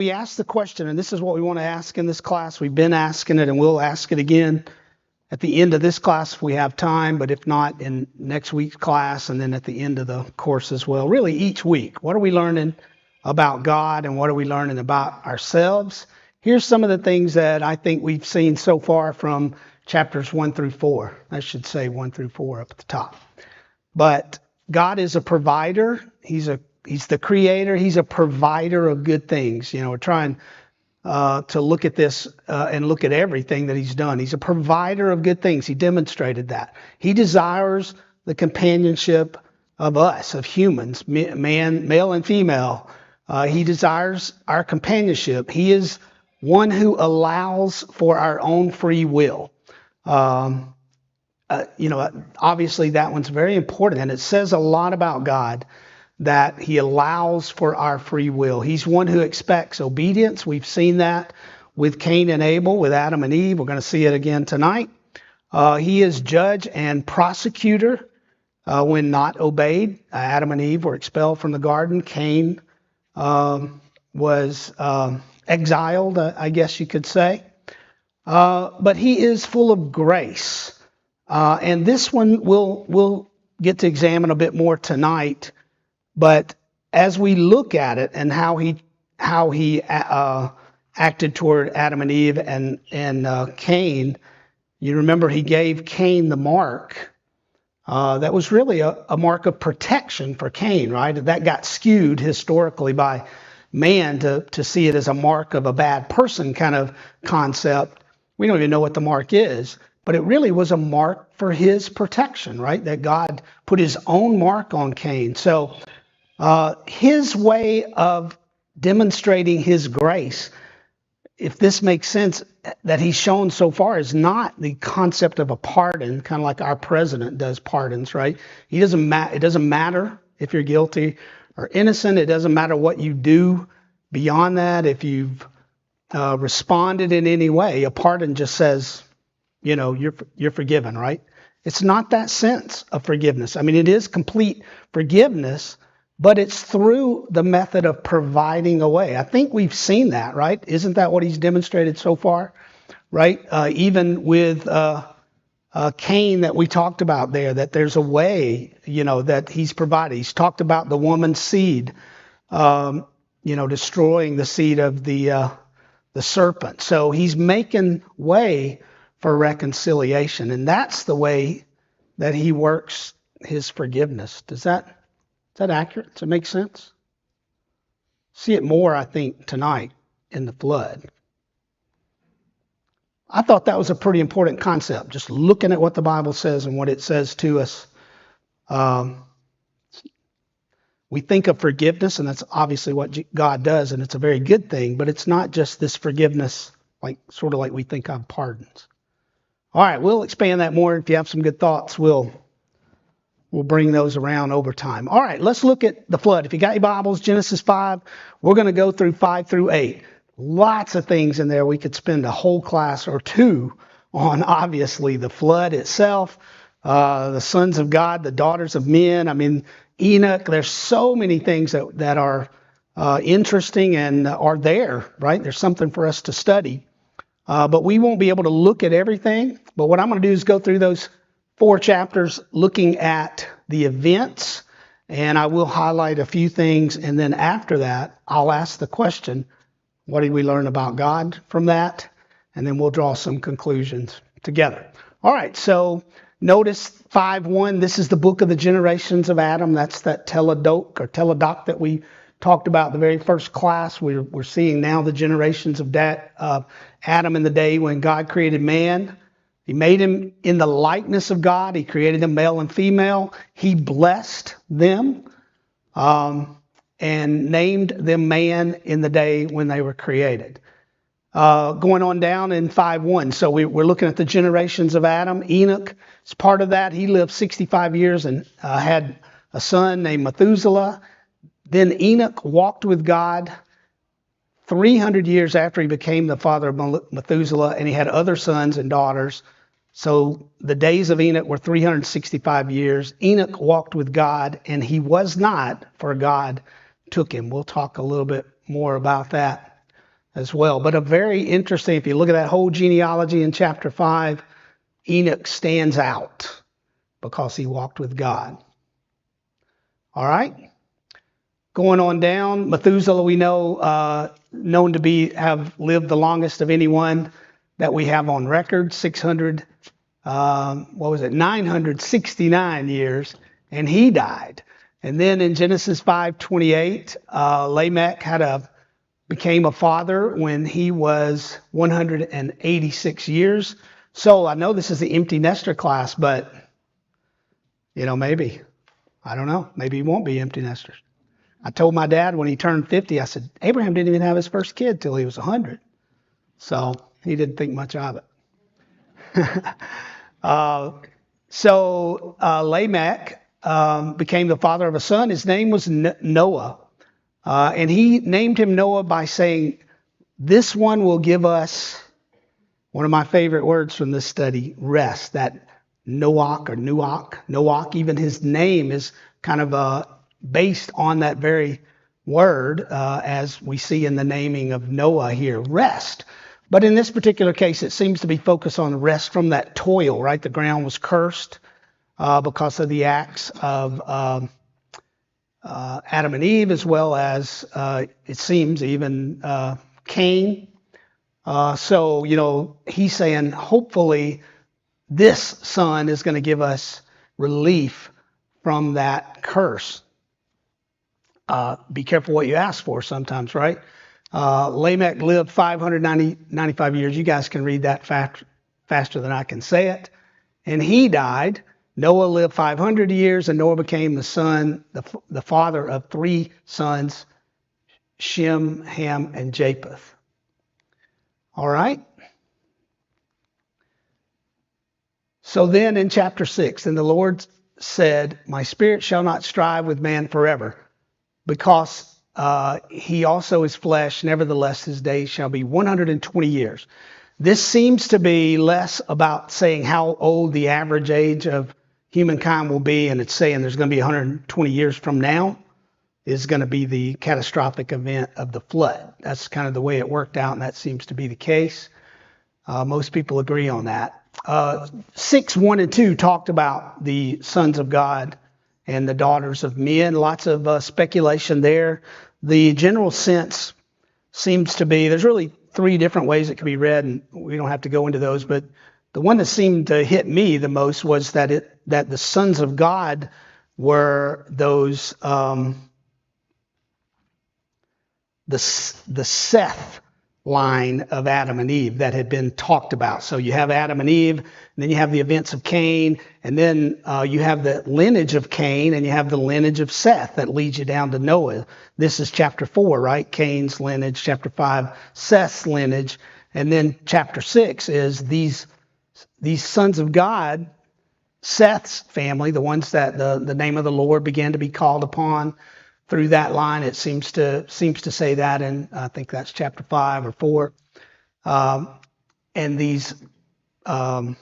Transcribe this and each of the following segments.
We asked the question, and this is what we want to ask in this class. We've been asking it, and we'll ask it again at the end of this class if we have time, but if not, in next week's class, and then at the end of the course as well. Really, each week, what are we learning about God, and what are we learning about ourselves? Here's some of the things that I think we've seen so far from chapters 1 through 4. I should say 1 through 4 up at the top. But God is a provider. He's the creator. He's a provider of good things. We're trying to look at this and look at everything that he's done. He's a provider of good things. He demonstrated that. He desires the companionship of us, of humans, man, male and female. He desires our companionship. He is one who allows for our own free will. Obviously that one's very important, and it says a lot about God that he allows for our free will. He's one who expects obedience. We've seen that with Cain and Abel, with Adam and Eve. We're going to see it again tonight. He is judge and prosecutor when not obeyed. Adam and Eve were expelled from the garden. Cain was exiled, I guess you could say. But he is full of grace. And this one we'll get to examine a bit more tonight. But as we look at it and how he acted toward Adam and Eve and Cain, you remember he gave Cain the mark. That was really a mark of protection for Cain, right? That got skewed historically by man to see it as a mark of a bad person kind of concept. We don't even know what the mark is, but it really was a mark for his protection, right? That God put his own mark on Cain. So his way of demonstrating his grace, if this makes sense, that he's shown so far is not the concept of a pardon, kind of like our president does pardons, right? It doesn't matter if you're guilty or innocent. It doesn't matter what you do beyond that. If you've responded in any way, a pardon just says, you're forgiven, right? It's not that sense of forgiveness. I mean, it is complete forgiveness, but it's through the method of providing a way. I think we've seen that, right? Isn't that what he's demonstrated so far, right? Even with Cain that we talked about there, that there's a way, that he's provided. He's talked about the woman's seed, destroying the seed of the serpent. So he's making way for reconciliation, and that's the way that he works his forgiveness. Is that accurate? Does it make sense? See it more, I think, tonight in the flood. I thought that was a pretty important concept, just looking at what the Bible says and what it says to us. We think of forgiveness, and that's obviously what God does, and it's a very good thing, but it's not just this forgiveness, sort of like we think of pardons. All right, we'll expand that more. If you have some good thoughts, we'll bring those around over time. All right, let's look at the flood. If you got your Bibles, Genesis 5, we're going to go through 5 through 8. Lots of things in there. We could spend a whole class or two on, obviously, the flood itself, the sons of God, the daughters of men. I mean, Enoch. There's so many things that are interesting and are there, right? There's something for us to study. But we won't be able to look at everything. But what I'm going to do is go through those 4 chapters looking at the events, and I will highlight a few things, and then after that, I'll ask the question, what did we learn about God from that? And then we'll draw some conclusions together. All right, so notice 5:1, this is the book of the generations of Adam. That's that teledoc that we talked about the very first class. We're seeing now the generations of Adam in the day when God created man. He made him in the likeness of God. He created them male and female. He blessed them and named them man in the day when they were created. Going on down in 5:1. So we're looking at the generations of Adam. Enoch is part of that. He lived 65 years and had a son named Methuselah. Then Enoch walked with God 300 years after he became the father of Methuselah, and he had other sons and daughters. So the days of Enoch were 365 years. Enoch walked with God, and he was not, for God took him. We'll talk a little bit more about that as well. But a very interesting, if you look at that whole genealogy in chapter 5, Enoch stands out because he walked with God. All right. Going on down, Methuselah we know known to have lived the longest of anyone that we have on record, 969 years, and he died. And then in Genesis 5:28, Lamech became a father when he was 186 years. So I know this is the empty nester class, but maybe. I don't know. Maybe he won't be empty nesters. I told my dad when he turned 50, I said, Abraham didn't even have his first kid till he was 100. So he didn't think much of it. Lamech became the father of a son. His name was Noah. And he named him Noah by saying, this one will give us, one of my favorite words from this study, rest. That Noach, even his name is kind of based on that very word, as we see in the naming of Noah here, rest. But in this particular case, it seems to be focused on rest from that toil, right? The ground was cursed because of the acts of Adam and Eve, as well as, it seems, even Cain. He's saying, hopefully, this son is going to give us relief from that curse. Be careful what you ask for sometimes, right? Lamech lived 595 years. You guys can read that faster than I can say it. And he died. Noah lived 500 years, and Noah became the father of 3 sons, Shem, Ham, and Japheth. All right. So then in chapter 6, and the Lord said, my spirit shall not strive with man forever, because he also is flesh, nevertheless his days shall be 120 years. This seems to be less about saying how old the average age of humankind will be, and it's saying there's going to be 120 years from now is going to be the catastrophic event of the flood. That's kind of the way it worked out, and that seems to be the case. Most people agree on that. 6:1 and 2 talked about the sons of God and the daughters of men. Lots of speculation there. The general sense seems to be, there's really 3 different ways it can be read, and we don't have to go into those, but the one that seemed to hit me the most was that the sons of God were those, the Seth line of Adam and Eve that had been talked about. So you have Adam and Eve, and then you have the events of Cain, and then you have the lineage of Cain, and you have the lineage of Seth that leads you down to Noah. This is chapter 4, right? Cain's lineage. Chapter 5, Seth's lineage. And then chapter 6 is these sons of God, Seth's family, the ones that the name of the Lord began to be called upon through that line. It seems to say that, and I think that's chapter 5 or 4. And these, I'm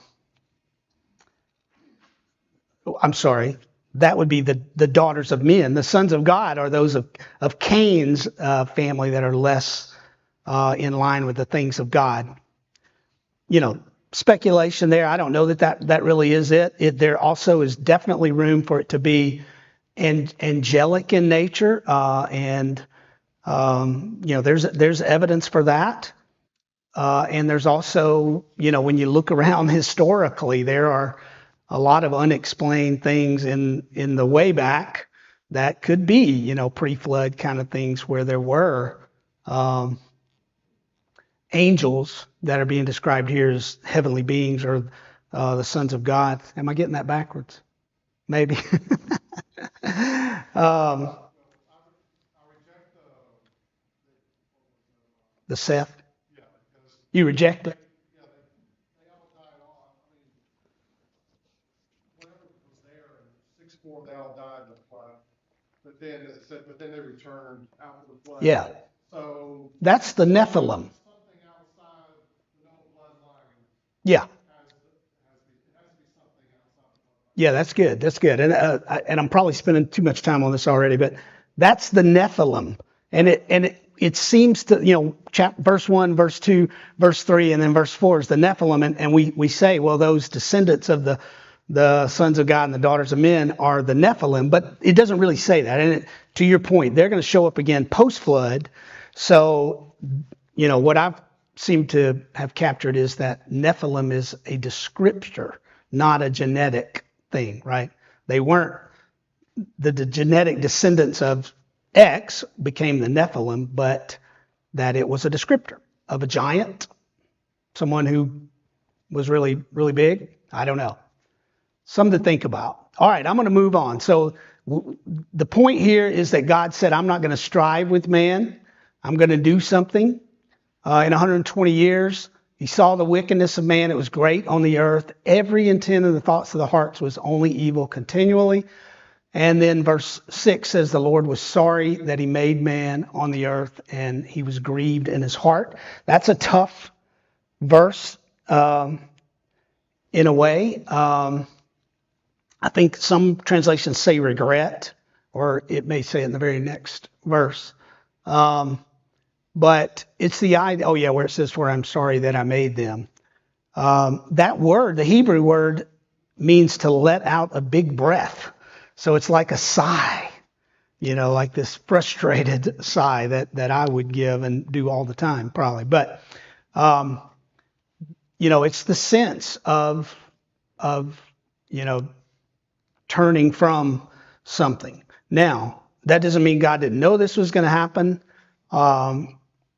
sorry, that would be the daughters of men. The sons of God are those of Cain's family that are less in line with the things of God. Speculation there. I don't know that really is it. There also is definitely room for it to be angelic in nature, and there's evidence for that. And there's also, when you look around historically, there are a lot of unexplained things in the way back that could be, pre-flood kind of things where there were angels that are being described here as heavenly beings or the sons of God. Am I getting that backwards? Maybe. The Seth. You reject it? They all died in the flood. But then it said, they returned out of the flood. Yeah. So that's the Nephilim. Something outside the Noah bloodline. Yeah. Yeah, that's good. That's good. And I'm probably spending too much time on this already, but that's the Nephilim. And it seems to, verse 1, verse 2, verse 3, and then verse 4 is the Nephilim. And we say, well, those descendants of the sons of God and the daughters of men are the Nephilim, but it doesn't really say that. And to your point, they're going to show up again post-flood. So, what I've seemed to have captured is that Nephilim is a descriptor, not a genetic thing, right? They weren't the genetic descendants of X became the Nephilim, but that it was a descriptor of a giant, someone who was really, really big. I don't know. Something to think about. All right, I'm going to move on. So the point here is that God said, I'm not going to strive with man. I'm going to do something. In 120 years, he saw the wickedness of man. It was great on the earth. Every intent of the thoughts of the hearts was only evil continually. And then verse 6 says the Lord was sorry that he made man on the earth and he was grieved in his heart. That's a tough verse in a way. I think some translations say regret, or it may say in the very next verse. But it's the idea, where it says, for I'm sorry that I made them. That word, the Hebrew word, means to let out a big breath. So it's like a sigh, like this frustrated sigh that I would give and do all the time, probably. But, it's the sense of turning from something. Now, that doesn't mean God didn't know this was going to happen.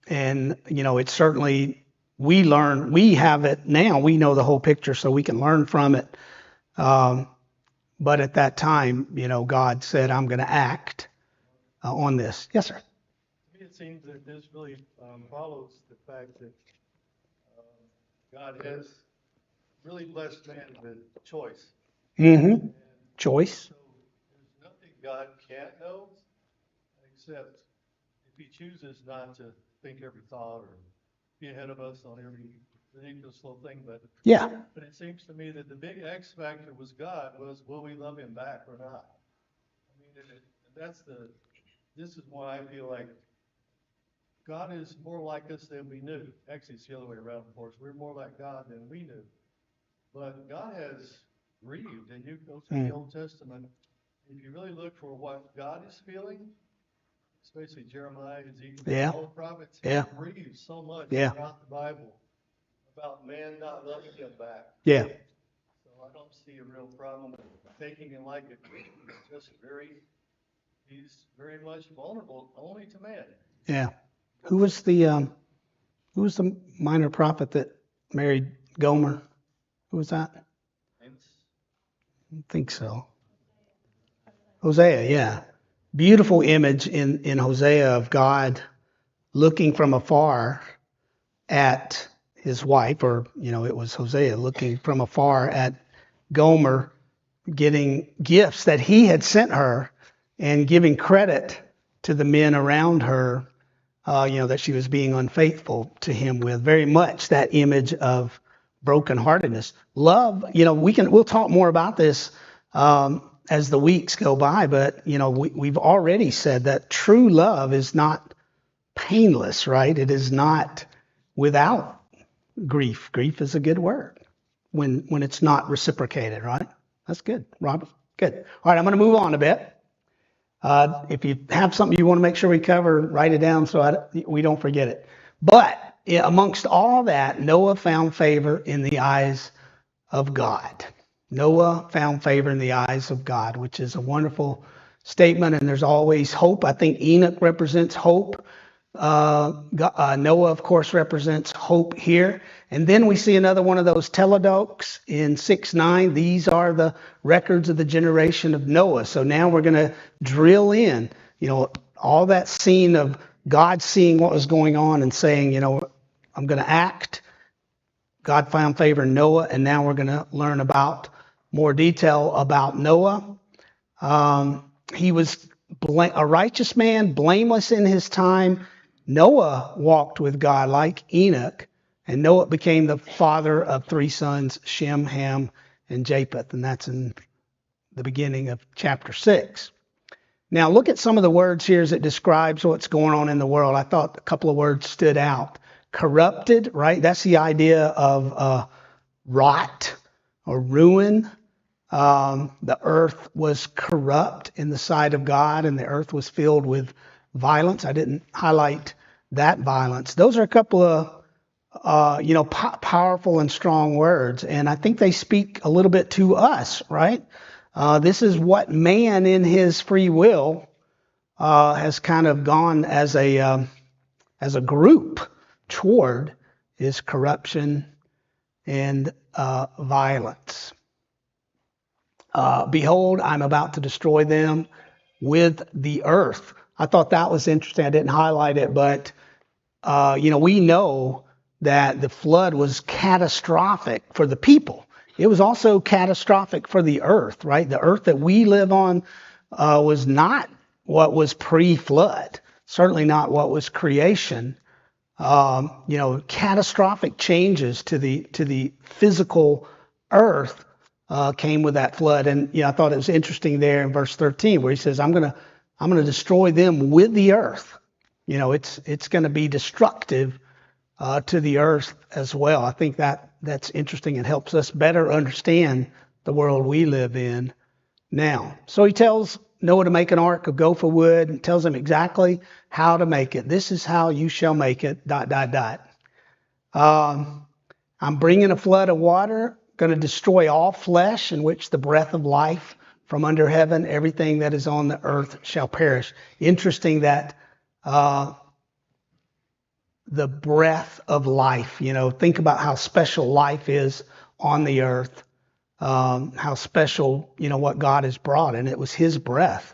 It's certainly, we have it now. We know the whole picture, so we can learn from it. But at that time, God said, I'm going to act on this. Yes, sir. To me, it seems that this really follows the fact that God has really blessed man with choice. Mm-hmm. Choice. So there's nothing God can't know, except if he chooses not to think every thought or be ahead of us on every ridiculous little thing. But it seems to me that the big X factor was God was, will we love him back or not? I mean, this is why I feel like God is more like us than we knew. Actually, it's the other way around, of course. We're more like God than we knew. But God has grieved, and you go through the Old Testament, if you really look for what God is feeling, especially Jeremiah, Ezekiel, all the prophets, he grieves so much throughout the Bible about man not loving him back. Yeah. So I don't see a real problem with taking him like it. He's very much vulnerable only to man. Yeah. Who was the minor prophet that married Gomer? Who was that? I think so. Hosea, yeah. Beautiful image in Hosea of God looking from afar at his wife, or, it was Hosea looking from afar at Gomer, getting gifts that he had sent her and giving credit to the men around her, that she was being unfaithful to him with. Very much that image of brokenheartedness. Love, we'll talk more about this as the weeks go by, but, we've already said that true love is not painless, right? It is not without grief. Grief is a good word when it's not reciprocated, right? That's good, Robert. Good. All right, I'm going to move on a bit. If you have something you want to make sure we cover, write it down so we don't forget it. But amongst all that, Noah found favor in the eyes of God. Noah found favor in the eyes of God, which is a wonderful statement, and there's always hope. I think Enoch represents hope. Noah, of course, represents hope here. And then we see another one of those teledocs in 6:9. These are the records of the generation of Noah. So now we're going to drill in, all that scene of God seeing what was going on and saying, I'm going to act. God found favor in Noah, and now we're going to learn about more detail about Noah. He was a righteous man, blameless in his time. Noah walked with God like Enoch, and Noah became the father of 3 sons, Shem, Ham, and Japheth, and that's in the beginning of chapter 6. Now look at some of the words here as it describes what's going on in the world. I thought a couple of words stood out. Corrupted, right? That's the idea of rot or ruin. The earth was corrupt in the sight of God, and the earth was filled with violence. I didn't highlight that violence. Those are a couple of powerful and strong words, and I think they speak a little bit to us, right? This is what man in his free will has kind of gone as a group toward, is corruption and violence. Behold, I'm about to destroy them with the earth. I thought that was interesting. I didn't highlight it, but we know that the flood was catastrophic for the people. It was also catastrophic for the earth, right? The earth that we live on was not what was pre-flood, certainly not what was creation. Catastrophic changes to the physical earth came with that flood. And I thought it was interesting there in verse 13 where he says, I'm gonna destroy them with the earth. It's going to be destructive to the earth as well. I think that's interesting. It helps us better understand the world we live in now. So he tells Noah to make an ark of gopher wood and tells him exactly how to make it. This is how you shall make it, ... I'm bringing a flood of water, going to destroy all flesh in which the breath of life from under heaven, everything that is on the earth shall perish. Interesting that the breath of life, think about how special life is on the earth, how special, what God has brought. And it was his breath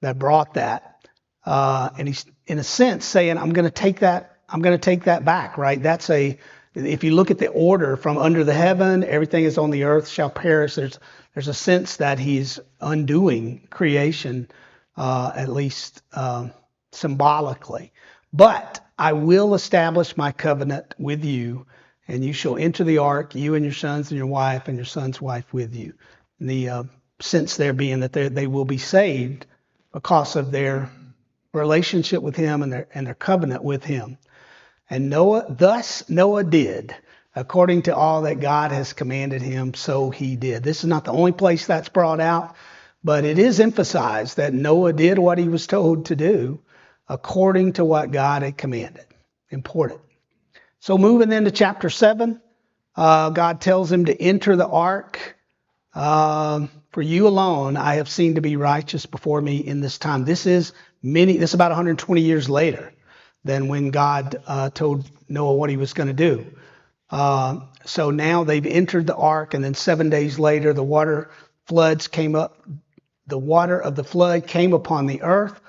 that brought that. And he's in a sense saying, I'm going to take that back, right? If you look at the order from under the heaven, everything is on the earth shall perish. There's a sense that he's undoing creation, at least symbolically. But I will establish my covenant with you, and you shall enter the ark, you and your sons and your wife and your son's wife with you. And the sense there being that they will be saved because of their relationship with him and their covenant with him. And Noah did according to all that God has commanded him, so he did. This is not the only place that's brought out, but it is emphasized that Noah did what he was told to do according to what God had commanded. Important. So moving into chapter 7, God tells him to enter the ark. For you alone I have seen to be righteous before me in this time. This is about 120 years later than when God told Noah what he was going to do. So now they've entered the ark, and then 7 days later the water came up. The water of the flood came upon the earth.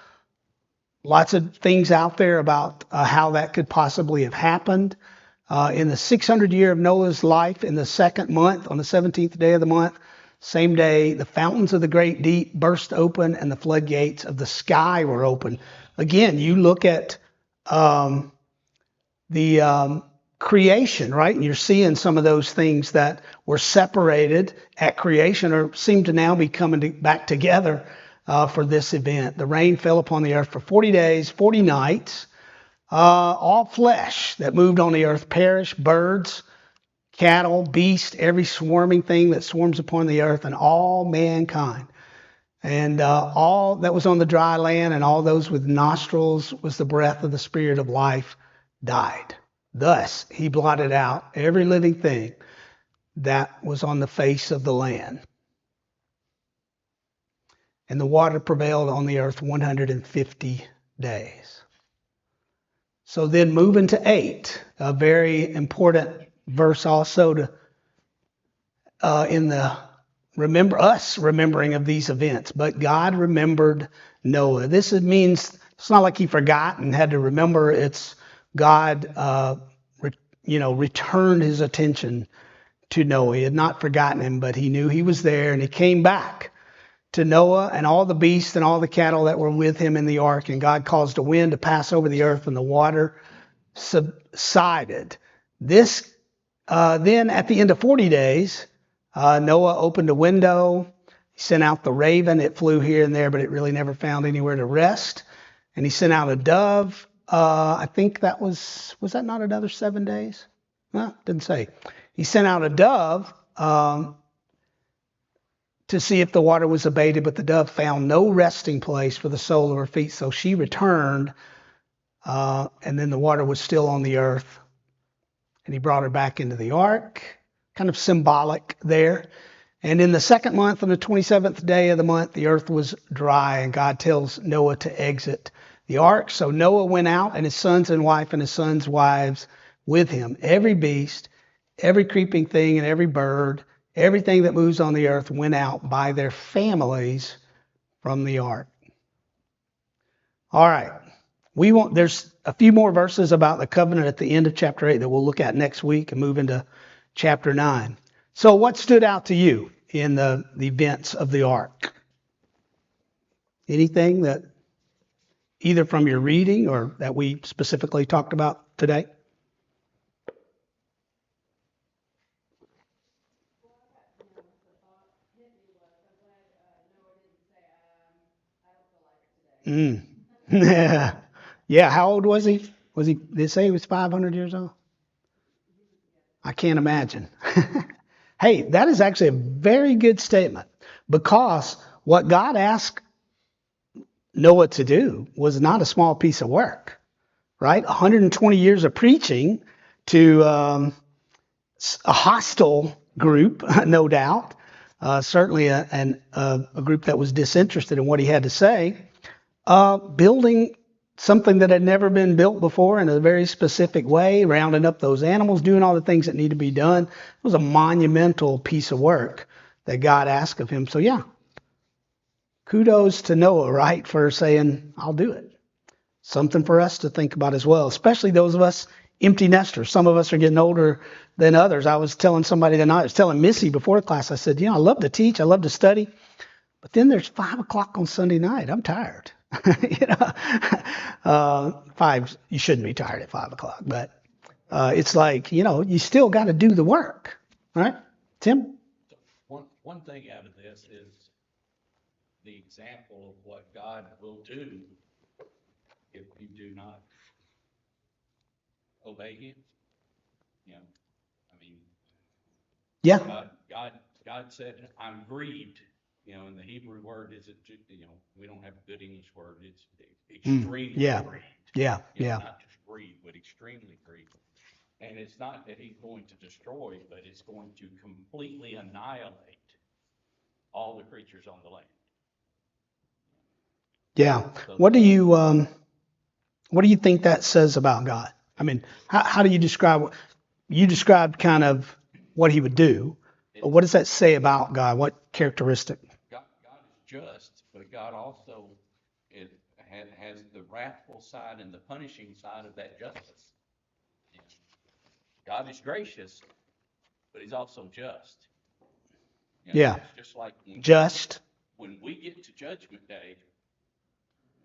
Lots of things out there about how that could possibly have happened. In the 600th year of Noah's life, in the second month, on the 17th day of the month, same day, the fountains of the great deep burst open and the floodgates of the sky were open. Again, you look at the creation, right? And you're seeing some of those things that were separated at creation or seem to now be coming back together for this event. The rain fell upon the earth for 40 days, 40 nights. All flesh that moved on the earth perished, birds, cattle, beasts, every swarming thing that swarms upon the earth, and all mankind. And all that was on the dry land and all those with nostrils was the breath of the Spirit of life died. Thus he blotted out every living thing that was on the face of the land. And the water prevailed on the earth 150 days. So then moving to 8, a very important verse also to in the remembering of these events. But God remembered Noah. This means it's not like he forgot and had to remember. It's God, returned his attention to Noah. He had not forgotten him, but he knew he was there, and he came back to Noah and all the beasts and all the cattle that were with him in the ark. And God caused a wind to pass over the earth, and the water subsided. This then at the end of 40 days, Noah opened a window He sent out the raven. It flew here and there, but it really never found anywhere to rest. And he sent out a dove. I think was that not another 7 days? No, didn't say. He sent out a dove to see if the water was abated, but the dove found no resting place for the sole of her feet. So she returned, and then the water was still on the earth. And he brought her back into the ark, kind of symbolic there. And in the second month, on the 27th day of the month, the earth was dry, and God tells Noah to exit the ark. So Noah went out, and his sons and wife and his sons' wives with him. Every beast, every creeping thing, and every bird, everything that moves on the earth went out by their families from the ark. All right. There's a few more verses about the covenant at the end of chapter 8 that we'll look at next week and move into chapter 9. So what stood out to you in the events of the ark? Anything that either from your reading or that we specifically talked about today? Yeah. Yeah. How old was he? Did they say he was 500 years old? I can't imagine. Hey, that is actually a very good statement, because what God asked Noah to do was not a small piece of work, right? 120 years of preaching to a hostile group, no doubt. Certainly a group that was disinterested in what he had to say. Building something that had never been built before in a very specific way, rounding up those animals, doing all the things that need to be done. It was a monumental piece of work that God asked of him. So yeah, kudos to Noah, right, for saying, I'll do it. Something for us to think about as well, especially those of us empty nesters. Some of us are getting older than others. I was telling somebody tonight, I was telling Missy before class, I said, I love to teach, I love to study, but then there's 5 o'clock on Sunday night. I'm tired. You shouldn't be tired at 5 o'clock, but it's like, you still got to do the work, right? Tim? One thing out of this is the example of what God will do if you do not obey Him. Yeah. God said, "I'm grieved." And the Hebrew word isn't, we don't have a good English word. It's extremely grieved. Yeah. Not just grieved, but extremely grieved. And it's not that He's going to destroy, but it's going to completely annihilate all the creatures on the land. Yeah. What do you think that says about God? I mean, how do you describe? You described kind of what He would do. But what does that say about God? What characteristic? God is just, but God also has the wrathful side and the punishing side of that justice. God is gracious, but He's also just. Yeah. It's just like when we get to Judgment Day,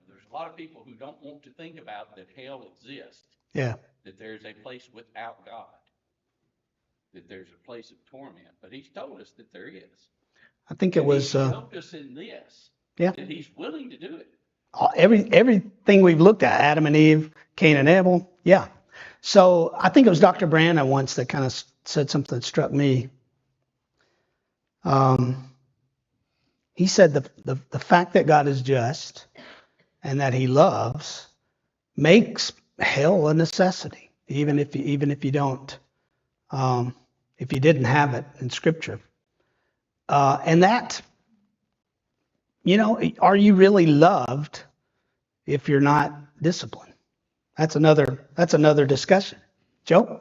there's a lot of people who don't want to think about that hell exists. Yeah. That there's a place without God. That there's a place of torment. But He's told us that there is. I think it was. He helped us in this. Yeah. That He's willing to do it. Everything we've looked at, Adam and Eve, Cain and Abel. Yeah. So I think it was Dr. Brandon once that kind of said something that struck me. He said the fact that God is just and that He loves makes hell a necessity, even if you don't, if you didn't have it in Scripture. And that, are you really loved if you're not disciplined? That's another discussion. Joe?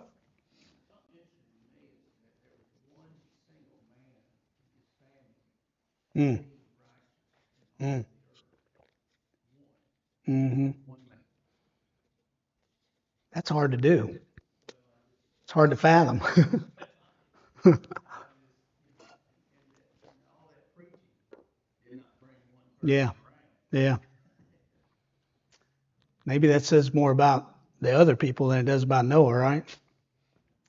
That's hard to do. It's hard to fathom. Yeah. Maybe that says more about the other people than it does about Noah, right? It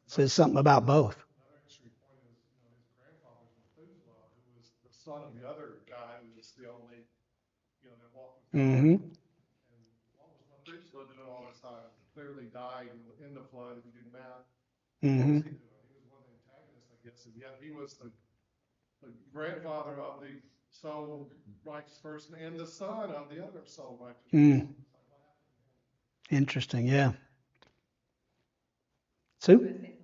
says something about both. Another interesting point is, his grandfather was Methuselah, who was the son of the other Mm-hmm. What was Methuselah doing all this time? Clearly died in the flood, if you do the math. Mm-hmm. What was he doing? He was one of the antagonists, I guess, and yet he was the grandfather of the soul righteous person and the son of the other soul righteous person. Interesting. Yeah. Sue?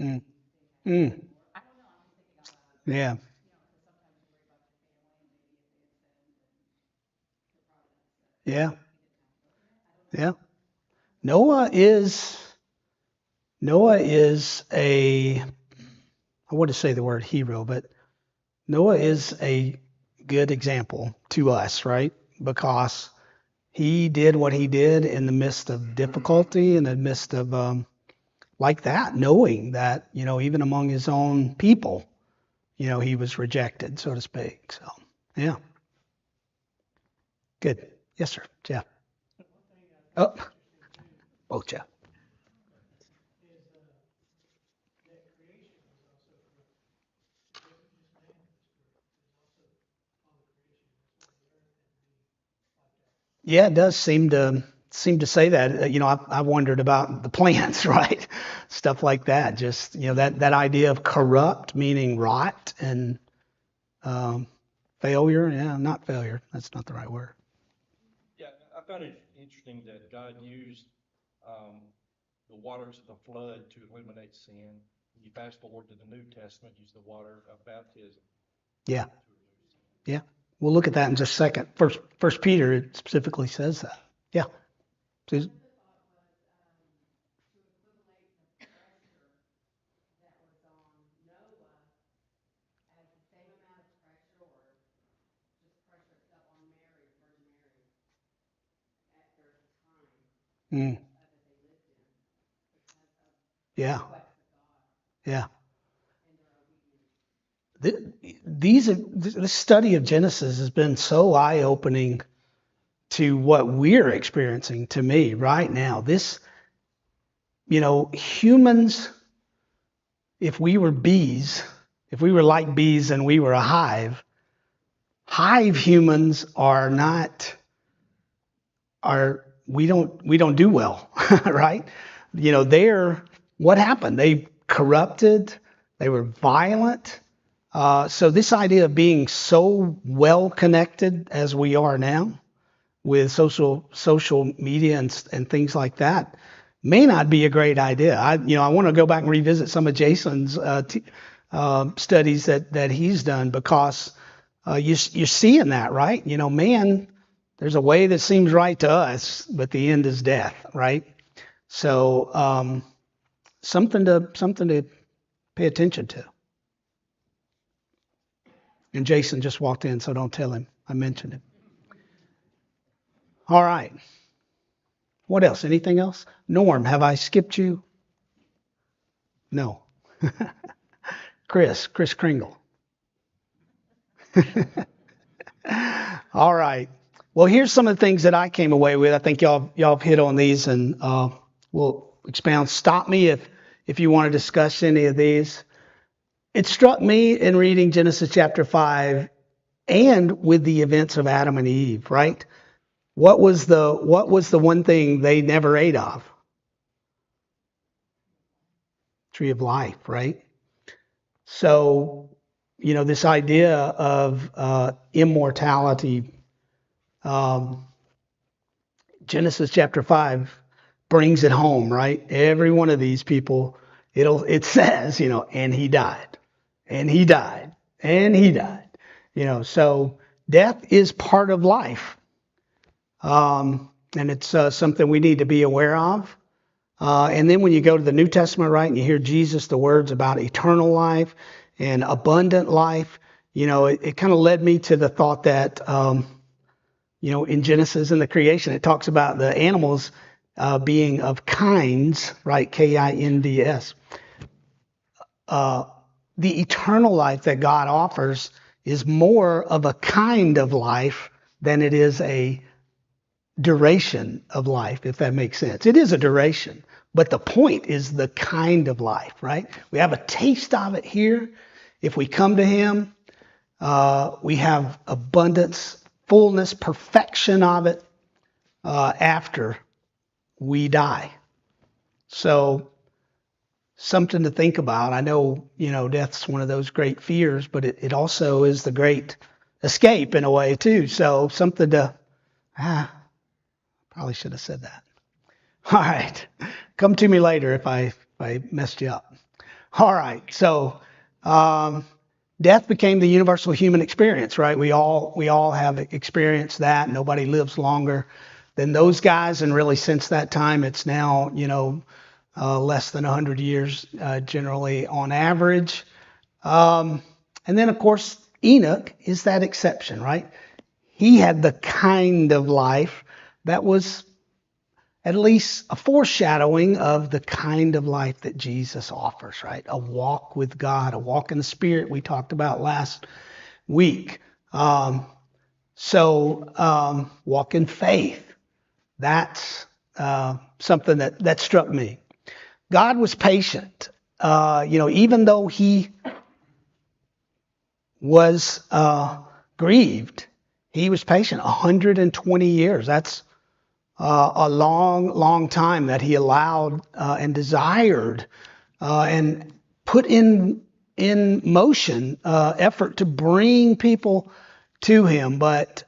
Mm. Mm. Yeah. Yeah. Yeah. Noah is a, I want to say the word hero, but Noah is a good example to us, right? Because he did what he did in the midst of difficulty, in the midst of like that, knowing that, even among his own people, he was rejected, so to speak. So, yeah. Good. Yes, sir. Jeff. Oh, both Jeff. Yeah, it does seem to say that. I wondered about the plants, right? Stuff like that. Just that idea of corrupt meaning rot and um, failure. Yeah, not failure. That's not the right word. Yeah, I found it interesting that God used the waters of the flood to eliminate sin. You fast forward to the New Testament, use the water of baptism. Yeah, yeah. We'll look at that in just a second. First Peter it specifically says that. Yeah. Susan? Mm. Yeah. Yeah. This study of Genesis has been so eye-opening to what we're experiencing to me right now. This, humans, if we were bees, if we were like bees and we were a hive humans are not, we don't do well, right? What happened? They corrupted, they were violent. So this idea of being so well connected as we are now with social media and things like that may not be a great idea. I want to go back and revisit some of Jason's studies that he's done because you're seeing that, right? Man, there's a way that seems right to us, but the end is death, right? So something to pay attention to. And Jason just walked in, so don't tell him I mentioned him. All right. What else? Anything else? Norm, have I skipped you? No. Chris Kringle. All right. Well, here's some of the things that I came away with. I think y'all have hit on these, and we'll expound. Stop me if you want to discuss any of these. It struck me in reading Genesis chapter 5 and with the events of Adam and Eve, right? What was the one thing they never ate of? Tree of life, right? So, this idea of immortality, Genesis chapter 5 brings it home, right? Every one of these people, it says, and he died, and he died, and he died. So death is part of life. And it's something we need to be aware of. And then when you go to the New Testament, right, and you hear Jesus, the words about eternal life and abundant life, it kind of led me to the thought that in Genesis and the creation, it talks about the animals being of kinds, right? Kinds. The eternal life that God offers is more of a kind of life than it is a duration of life, if that makes sense. It is a duration, but the point is the kind of life, right? We have a taste of it here. If we come to him, we have abundance, fullness, perfection of it after we die. So something to think about. I know, death's one of those great fears, but it also is the great escape in a way too. So something to, probably should have said that. All right. Come to me later if I messed you up. All right. So, death became the universal human experience, right? We all have experienced that. Nobody lives longer than those guys. And really since that time, it's now, less than 100 years, generally on average. And then of course, Enoch is that exception, right? He had the kind of life that was at least a foreshadowing of the kind of life that Jesus offers, right? A walk with God, a walk in the Spirit we talked about last week. Walk in faith. That's something that struck me. God was patient. Even though he was grieved, he was patient. 120 years. That's a long, long time that he allowed and desired and put in motion effort to bring people to him, but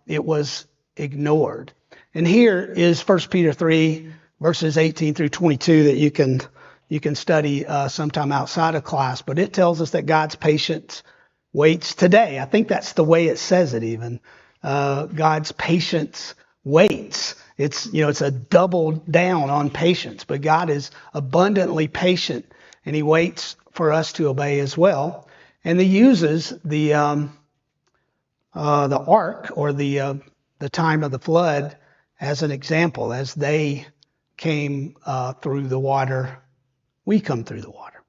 it was ignored. And here is 1 Peter 3, verses 18 through 22 that you can study sometime outside of class, but it tells us that God's patience waits today. I think that's the way it says it even. God's patience waits. It's a double down on patience, but God is abundantly patient and he waits for us to obey as well. And he uses the ark or the time of the flood as an example. As they came through the water, we come through the water.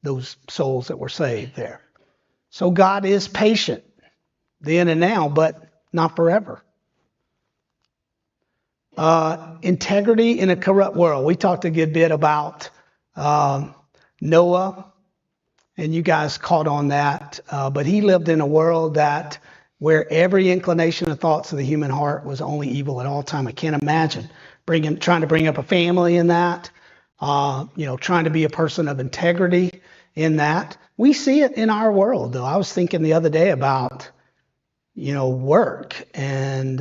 Those souls that were saved there. So God is patient then and now, but not forever. Integrity in a corrupt world. We talked a good bit about Noah, and you guys caught on that. But he lived in a world where every inclination and thoughts of the human heart was only evil at all time. I can't imagine trying to bring up a family in that. Trying to be a person of integrity in that. We see it in our world, though. I was thinking the other day about, work and,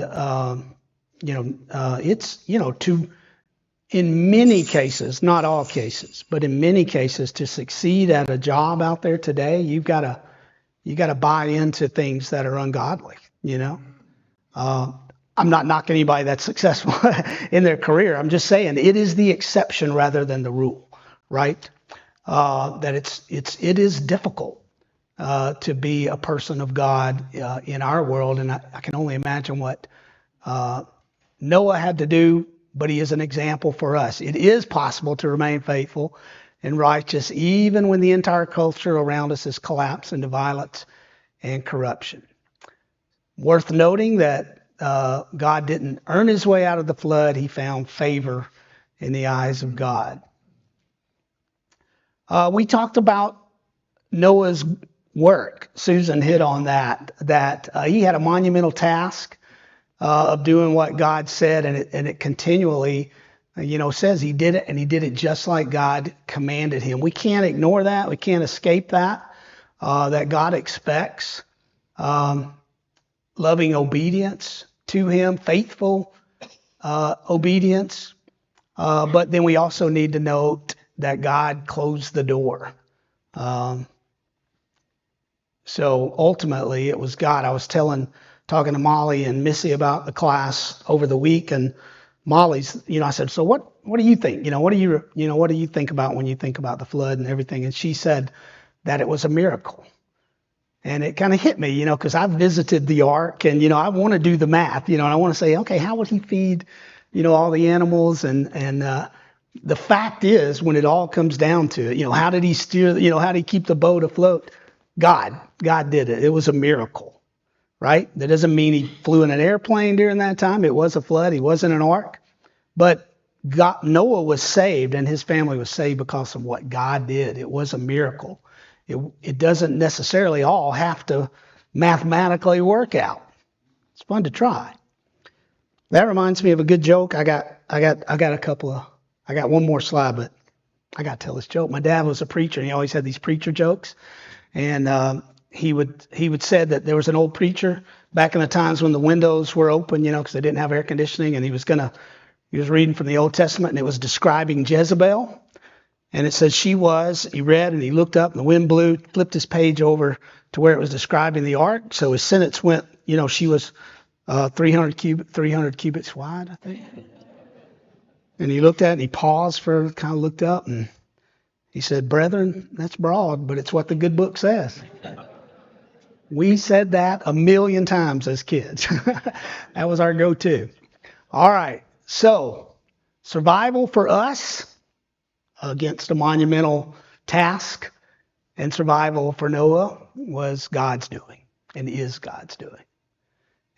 in many cases, not all cases, but in many cases, to succeed at a job out there today, you gotta buy into things that are ungodly, I'm not knocking anybody that's successful in their career. I'm just saying it is the exception rather than the rule, right? That it is difficult to be a person of God in our world, and I can only imagine what Noah had to do, but he is an example for us. It is possible to remain faithful and righteous even when the entire culture around us is collapsed into violence and corruption. Worth noting that God didn't earn his way out of the flood. He found favor in the eyes of God. We talked about Noah's work. Susan hit on that he had a monumental task of doing what God said, and it continually, says he did it, and he did it just like God commanded him. We can't ignore that. We can't escape that God expects. Loving obedience to him, faithful obedience. But then we also need to note that God closed the door. So ultimately it was God. I was talking to Molly and Missy about the class over the week, and Molly's, I said, so what do you think? What do you think about when you think about the flood and everything? And she said that it was a miracle. And it kind of hit me, because I visited the ark and, I want to do the math, and I want to say, okay, how would he feed, all the animals? And the fact is, when it all comes down to it, how did he steer, how did he keep the boat afloat? God did it. It was a miracle, right? That doesn't mean he flew in an airplane during that time. It was a flood. He wasn't an ark. But Noah was saved and his family was saved because of what God did. It was a miracle. It doesn't necessarily all have to mathematically work out. It's fun to try. That reminds me of a good joke. I got one more slide, but I got to tell this joke. My dad was a preacher and he always had these preacher jokes. And he would say that there was an old preacher back in the times when the windows were open, because they didn't have air conditioning, and he was reading from the Old Testament and it was describing Jezebel. And it says he read and he looked up and the wind blew, flipped his page over to where it was describing the ark. So his sentence went, she was 300 cubits wide, I think. And he looked at it and he paused kind of looked up and he said, "Brethren, that's broad, but it's what the good book says." We said that 1,000,000 times as kids. That was our go-to. All right. So survival for us against a monumental task, and survival for Noah was God's doing and is God's doing.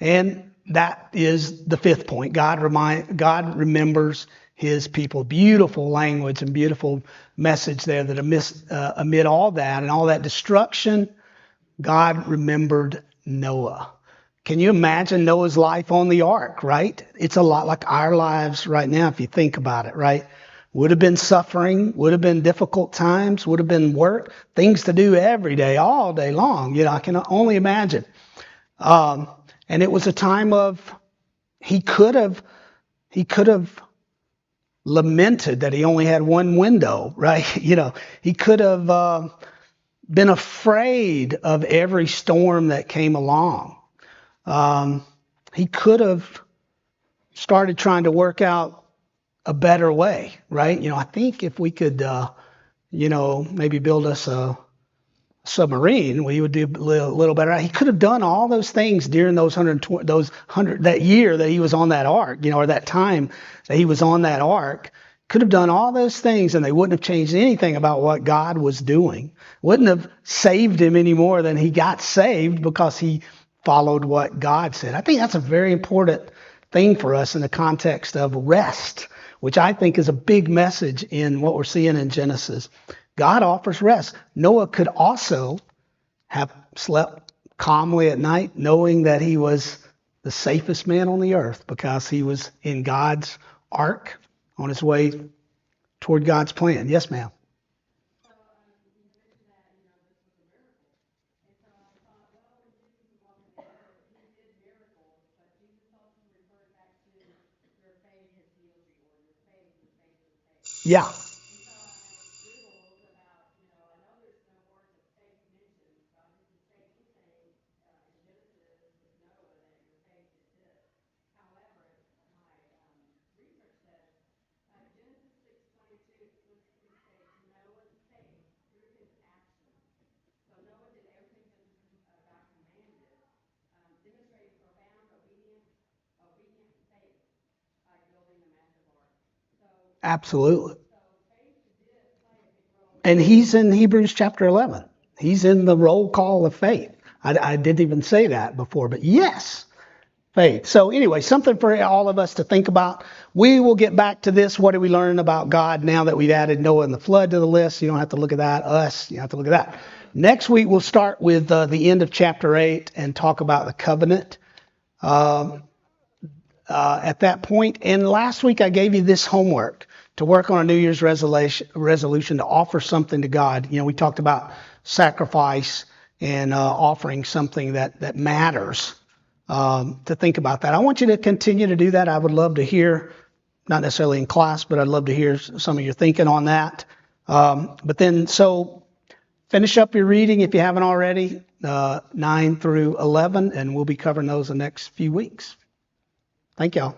And that is the fifth point. God remembers his people. Beautiful language and beautiful message there that amid all that and all that destruction, God remembered Noah. Can you imagine Noah's life on the ark, right? It's a lot like our lives right now if you think about it, right? Would have been suffering, would have been difficult times, would have been work, things to do every day, all day long. I can only imagine. And it was a time of, he could have lamented that he only had one window, right? He could have been afraid of every storm that came along. He could have started trying to work out a better way, right? I think if we could, maybe build us a submarine, we would do a little better. He could have done all those things during that year that he was on that ark, or that time that he was on that ark. Could have done all those things and they wouldn't have changed anything about what God was doing. Wouldn't have saved him any more than he got saved because he followed what God said. I think that's a very important thing for us in the context of rest, which I think is a big message in what we're seeing in Genesis. God offers rest. Noah could also have slept calmly at night, knowing that he was the safest man on the earth because he was in God's ark on his way toward God's plan. Yes, ma'am. Yeah. Absolutely. And he's in Hebrews chapter 11. He's in the roll call of faith. I didn't even say that before, but yes, faith. So anyway, something for all of us to think about. We will get back to this. What do we learn about God now that we've added Noah and the flood to the list? You don't have to look at that. Us, you don't have to look at that. Next week, we'll start with the end of chapter 8 and talk about the covenant at that point. And last week, I gave you this homework to work on a New Year's resolution to offer something to God. We talked about sacrifice and offering something that matters, to think about that. I want you to continue to do that. I would love to hear, not necessarily in class, but I'd love to hear some of your thinking on that. So finish up your reading if you haven't already, 9 through 11, and we'll be covering those the next few weeks. Thank y'all.